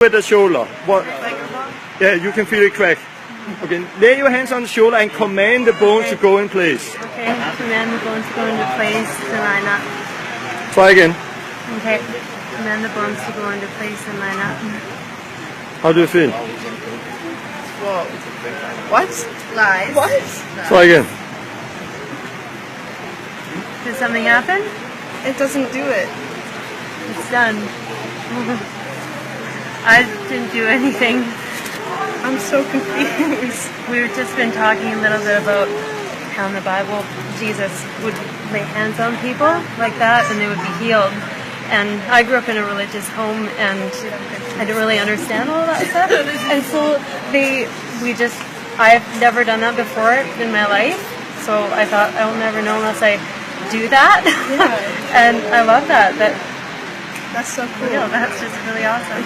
with the shoulder. What? Yeah, you can feel it crack. Okay, lay your hands on the shoulder and command the bones to go in place. Okay, command the bones to go into place and line up. Try again. Okay, command the bones to go into place and line up. How do you feel? Whoa. What? Lies. What? Try again. Did something happen? It doesn't do it. It's done. I didn't do anything. I'm so confused. We've just been talking a little bit about how in the Bible Jesus would lay hands on people like that and they would be healed. And I grew up in a religious home and I didn't really understand all that stuff. And so I've never done that before in my life. So I thought I'll never know unless I do that. Yeah. And I love that. That's so cool. That's just really awesome.